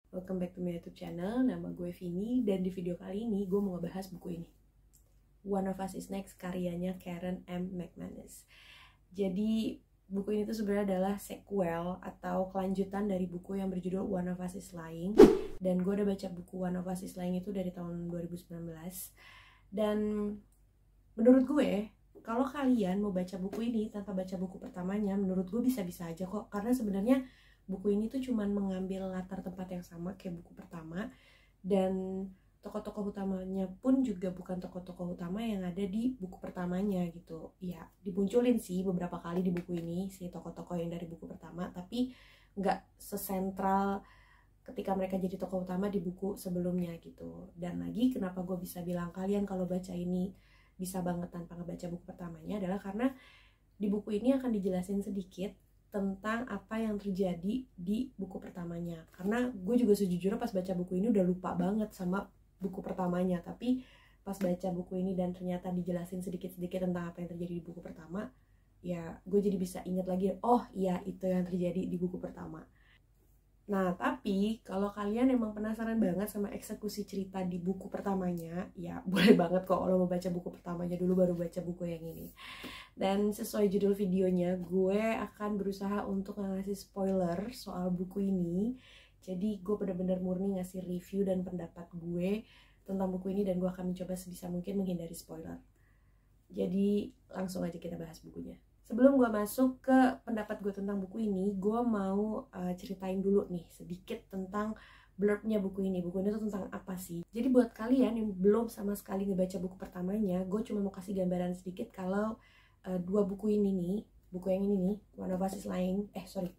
Welcome back to my YouTube channel. Nama gue Vini dan di video kali ini gue mau ngebahas buku ini, One of Us is Next, karyanya Karen M. McManus. Jadi buku ini tuh sebenarnya adalah sequel atau kelanjutan dari buku yang berjudul One of Us is Lying. Dan gue udah baca buku One of Us is Lying itu dari tahun 2019. Dan menurut gue, kalau kalian mau baca buku ini tanpa baca buku pertamanya, menurut gue bisa-bisa aja kok. Karena sebenarnya buku ini tuh cuman mengambil latar tempat yang sama kayak buku pertama, dan tokoh-tokoh utamanya pun juga bukan tokoh-tokoh utama yang ada di buku pertamanya gitu. Ya, dimunculin sih beberapa kali di buku ini si tokoh-tokoh yang dari buku pertama, tapi nggak sesentral ketika mereka jadi tokoh utama di buku sebelumnya gitu. Dan lagi kenapa gue bisa bilang kalian kalau baca ini bisa banget tanpa ngebaca buku pertamanya adalah karena di buku ini akan dijelasin sedikit tentang apa yang terjadi di buku pertamanya. Karena gue juga sejujurnya pas baca buku ini udah lupa banget sama buku pertamanya, tapi pas baca buku ini dan ternyata dijelasin sedikit-sedikit tentang apa yang terjadi di buku pertama, ya gue jadi bisa ingat lagi, oh iya itu yang terjadi di buku pertama. Nah, tapi kalau kalian emang penasaran banget sama eksekusi cerita di buku pertamanya, ya boleh banget kok kalau mau baca buku pertamanya dulu baru baca buku yang ini. Dan sesuai judul videonya, gue akan berusaha untuk ngasih spoiler soal buku ini. Jadi gue bener-bener murni ngasih review dan pendapat gue tentang buku ini, dan gue akan mencoba sebisa mungkin menghindari spoiler. Jadi langsung aja kita bahas bukunya. Sebelum gue masuk ke pendapat gue tentang buku ini, gue mau ceritain dulu nih sedikit tentang blurbnya buku ini. Buku ini tuh tentang apa sih? Jadi buat kalian yang belum sama sekali ngebaca buku pertamanya, gue cuma mau kasih gambaran sedikit kalau dua buku ini nih, buku yang ini nih, One of Us is Lying,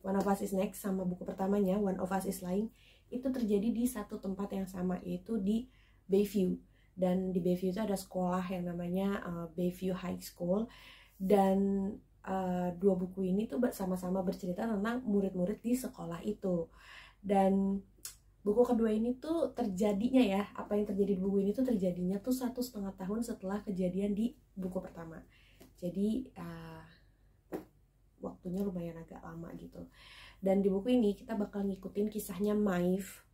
One of Us is Next, sama buku pertamanya One of Us is Lying, itu terjadi di satu tempat yang sama, yaitu di Bayview. Dan di Bayview itu ada sekolah yang namanya Bayview High School. Dan dua buku ini tuh sama-sama bercerita tentang murid-murid di sekolah itu. Dan buku kedua ini tuh terjadinya ya, apa yang terjadi di buku ini tuh terjadinya tuh 1,5 tahun setelah kejadian di buku pertama. Jadi waktunya lumayan agak lama gitu. Dan di buku ini kita bakal ngikutin kisahnya Maeve.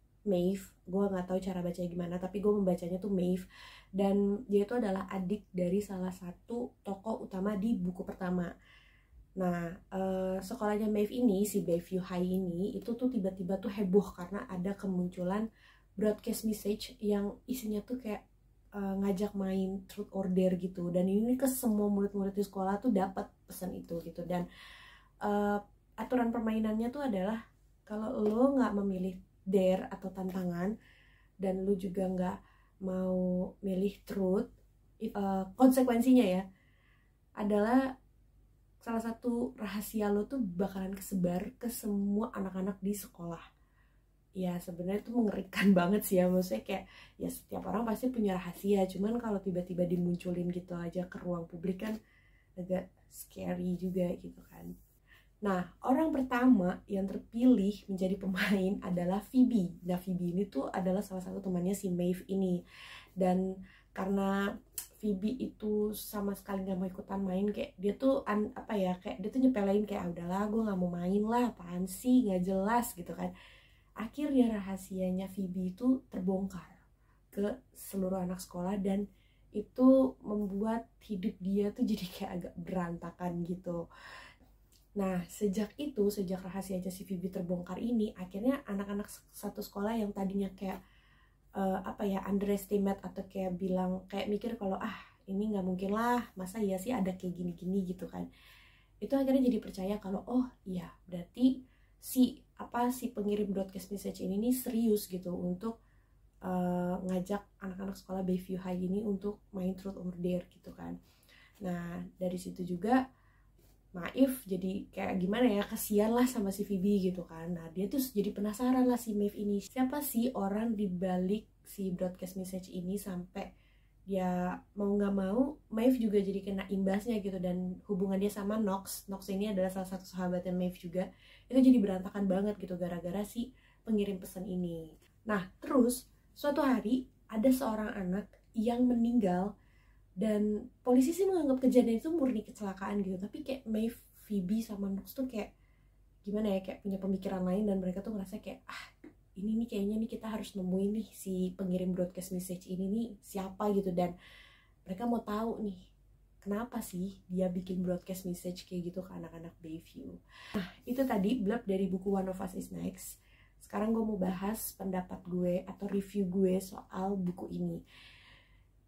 Gue nggak tahu cara bacanya gimana, tapi gue membacanya tuh Maeve. Dan dia itu adalah adik dari salah satu tokoh utama di buku pertama. Nah, sekolahnya Maeve ini, si Bayview High ini, itu tuh tiba-tiba tuh heboh karena ada kemunculan broadcast message yang isinya tuh kayak ngajak main truth or dare gitu. Dan ini ke semua murid-murid di sekolah tuh dapat pesan itu gitu. Dan aturan permainannya tuh adalah kalau lo nggak memilih dare atau tantangan, dan lo juga nggak mau milih truth, konsekuensinya ya adalah salah satu rahasia lo tuh bakalan kesebar ke semua anak-anak di sekolah. Ya sebenarnya itu mengerikan banget sih ya, maksudnya kayak ya setiap orang pasti punya rahasia, cuman kalau tiba-tiba dimunculin gitu aja ke ruang publik kan agak scary juga gitu kan. Nah, orang pertama yang terpilih menjadi pemain adalah Phoebe. Nah, Phoebe ini tuh adalah salah satu temannya si Maeve ini. Dan karena Phoebe itu sama sekali gak mau ikutan main, kayak dia tuh kayak dia tuh nyepelein kayak udahlah gue gak mau main lah, apaan sih, gak jelas gitu kan. Akhirnya rahasianya Phoebe itu terbongkar ke seluruh anak sekolah, dan itu membuat hidup dia tuh jadi kayak agak berantakan gitu. Nah, sejak rahasianya si Phoebe terbongkar ini, akhirnya anak-anak satu sekolah yang tadinya kayak underestimate atau kayak bilang, kayak mikir kalau ini nggak mungkin lah, masa iya sih ada kayak gini-gini gitu kan. Itu akhirnya jadi percaya kalau oh iya berarti si pengirim broadcast message ini nih serius gitu untuk ngajak anak-anak sekolah Bayview High ini untuk main truth or dare gitu kan. Nah, dari situ juga Maeve jadi kayak gimana ya, kasihan lah sama si Phoebe gitu kan. Nah, dia tuh jadi penasaran lah si Maeve ini, siapa sih orang di balik si broadcast message ini sampai dia mau nggak mau Maeve juga jadi kena imbasnya gitu. Dan hubungan dia sama Knox ini adalah salah satu sahabatnya Maeve juga, itu jadi berantakan banget gitu gara-gara si pengirim pesan ini. Nah, terus suatu hari ada seorang anak yang meninggal, dan polisi sih menganggap kejadian itu murni kecelakaan gitu, tapi kayak Maeve, Phoebe sama Knox tuh kayak gimana ya, kayak punya pemikiran lain, dan mereka tuh ngerasa kayak ini nih kayaknya nih kita harus nemuin nih si pengirim broadcast message ini nih siapa gitu, dan mereka mau tahu nih kenapa sih dia bikin broadcast message kayak gitu ke anak-anak Bayview. Nah, itu tadi blurb dari buku One of Us is Next. Sekarang gue mau bahas pendapat gue atau review gue soal buku ini.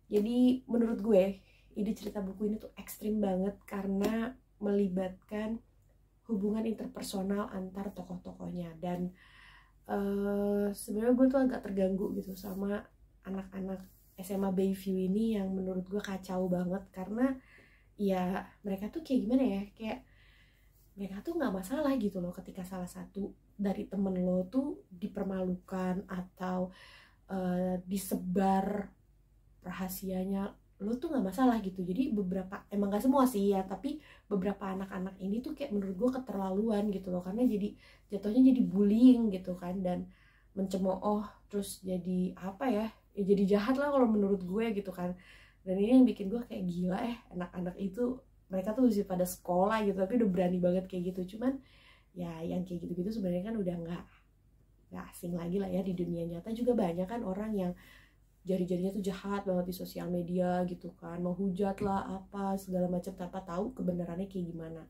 Jadi menurut gue, ide cerita buku ini tuh ekstrim banget karena melibatkan hubungan interpersonal antar tokoh-tokohnya. Dan sebenarnya gue tuh agak terganggu gitu sama anak-anak SMA Bayview ini yang menurut gue kacau banget, karena ya mereka tuh kayak gimana ya, kayak mereka tuh nggak masalah gitu loh ketika salah satu dari temen lo tuh dipermalukan atau disebar rahasianya, lo tuh nggak masalah gitu. Jadi beberapa, emang gak semua sih ya, tapi beberapa anak-anak ini tuh kayak menurut gue keterlaluan gitu loh, karena jadi jatuhnya jadi bullying gitu kan, dan mencemooh, terus jadi apa ya, jadi jahat lah kalau menurut gue gitu kan. Dan ini yang bikin gue kayak gila, anak-anak itu mereka tuh masih pada sekolah gitu tapi udah berani banget kayak gitu. Cuman ya yang kayak gitu-gitu sebenarnya kan udah nggak asing lagi lah ya, di dunia nyata juga banyak kan orang yang jari-jarinya tuh jahat banget di sosial media gitu kan, menghujat lah apa segala macam tanpa tahu kebenarannya kayak gimana.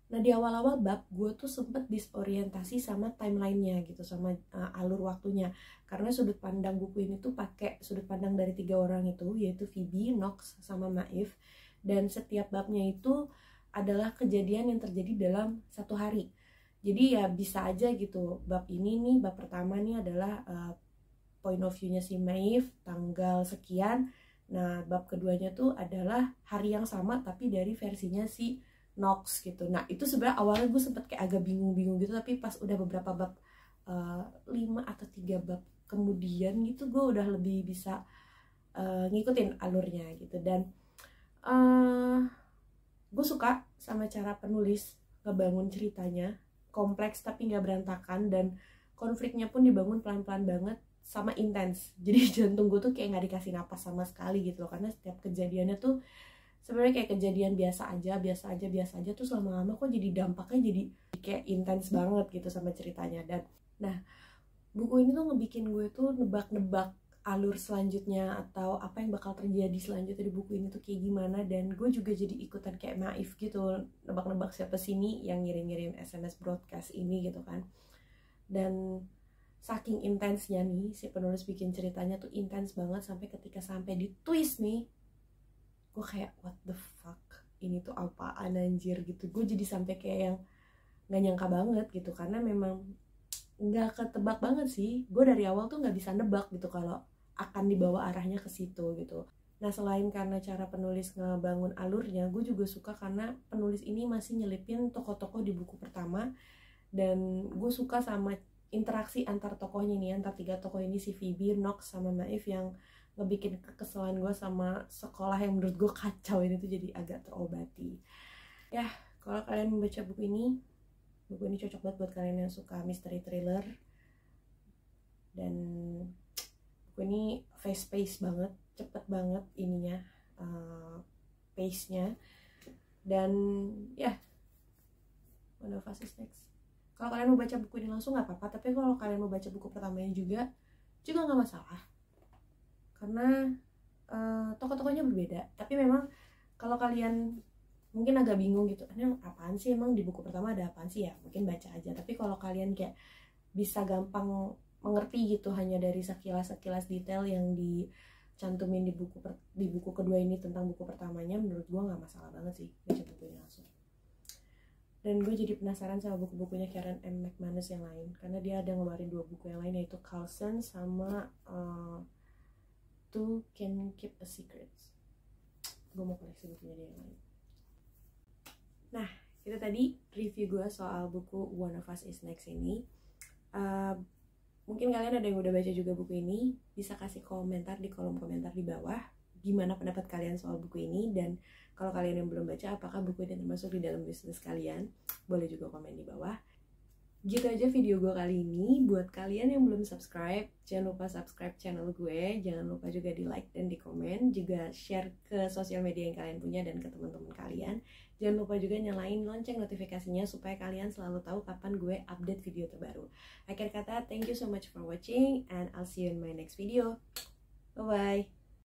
Nah, di awal-awal bab gue tuh sempet disorientasi sama timelinenya gitu, sama alur waktunya, karena sudut pandang buku ini tuh pakai sudut pandang dari 3 orang itu, yaitu Phoebe, Knox, sama Maeve. Dan setiap babnya itu adalah kejadian yang terjadi dalam satu hari. Jadi ya bisa aja gitu, bab ini nih, bab pertama nih adalah point of view-nya si Maeve tanggal sekian. Nah, bab keduanya tuh adalah hari yang sama tapi dari versinya si Knox gitu. Nah, itu sebenarnya awalnya gue sempet kayak agak bingung-bingung gitu, tapi pas udah beberapa bab, 5 atau 3 bab kemudian gitu, gue udah lebih bisa ngikutin alurnya gitu. Dan gue suka sama cara penulis ngebangun ceritanya, kompleks tapi nggak berantakan, dan konfliknya pun dibangun pelan-pelan banget sama intens. Jadi jantung gue tuh kayak nggak dikasih napas sama sekali gitu loh, karena setiap kejadiannya tuh sebenarnya kayak kejadian biasa aja tuh lama-lama kok jadi dampaknya jadi kayak intens banget gitu sama ceritanya. Dan nah, buku ini tuh ngebikin gue tuh nebak-nebak alur selanjutnya atau apa yang bakal terjadi selanjutnya di buku ini tuh kayak gimana. Dan gue juga jadi ikutan kayak Maeve gitu, nebak-nebak siapa sini yang ngirim-ngirim SMS broadcast ini gitu kan. Dan saking intensnya nih si penulis bikin ceritanya tuh intens banget, sampai ketika sampai di twist nih, gue kayak what the fuck, ini tuh apaan anjir gitu. Gue jadi sampai kayak yang nggak nyangka banget gitu, karena memang nggak ketebak banget sih. Gue dari awal tuh nggak bisa nebak gitu kalau akan dibawa arahnya ke situ gitu. Nah, selain karena cara penulis ngebangun alurnya, gue juga suka karena penulis ini masih nyelipin tokoh-tokoh di buku pertama. Dan gue suka sama interaksi antar tokohnya nih, antar 3 tokoh ini, si Phoebe, Knox, sama Maeve, yang ngebikin kekesalan gue sama sekolah yang menurut gue kacau ini tuh jadi agak terobati. Ya, kalau kalian membaca buku ini cocok banget buat kalian yang suka mystery thriller. Dan buku ini fast pace banget, cepet banget ininya, pace-nya. Dan ya, One of Us is Next. Kalau kalian mau baca buku ini langsung nggak apa-apa, tapi kalau kalian mau baca buku pertamanya juga nggak masalah, karena tokoh-tokohnya berbeda. Tapi memang kalau kalian mungkin agak bingung gitu, ini apaan sih emang di buku pertama ada apaan sih ya, mungkin baca aja. Tapi kalau kalian kayak bisa gampang mengerti gitu hanya dari sekilas detail yang dicantumin di buku kedua ini tentang buku pertamanya, menurut gue nggak masalah banget sih baca buku ini langsung. Dan gue jadi penasaran sama buku-bukunya Karen M. McManus yang lain, karena dia ada ngeluarin 2 buku yang lain, yaitu Carlson sama Two Can Keep a Secret. Gue mau koleksi bukunya dia yang lain. Nah, itu tadi review gue soal buku One of Us is Next ini. Mungkin kalian ada yang udah baca juga buku ini, bisa kasih komentar di kolom komentar di bawah gimana pendapat kalian soal buku ini. Dan kalau kalian yang belum baca, apakah buku ini termasuk di dalam bisnis kalian, boleh juga komen di bawah. Gitu aja video gue kali ini. Buat kalian yang belum subscribe, jangan lupa subscribe channel gue. Jangan lupa juga di like dan di komen. Juga share ke sosial media yang kalian punya dan ke teman-teman kalian. Jangan lupa juga nyalain lonceng notifikasinya supaya kalian selalu tahu kapan gue update video terbaru. Akhir kata, thank you so much for watching and I'll see you in my next video. Bye-bye.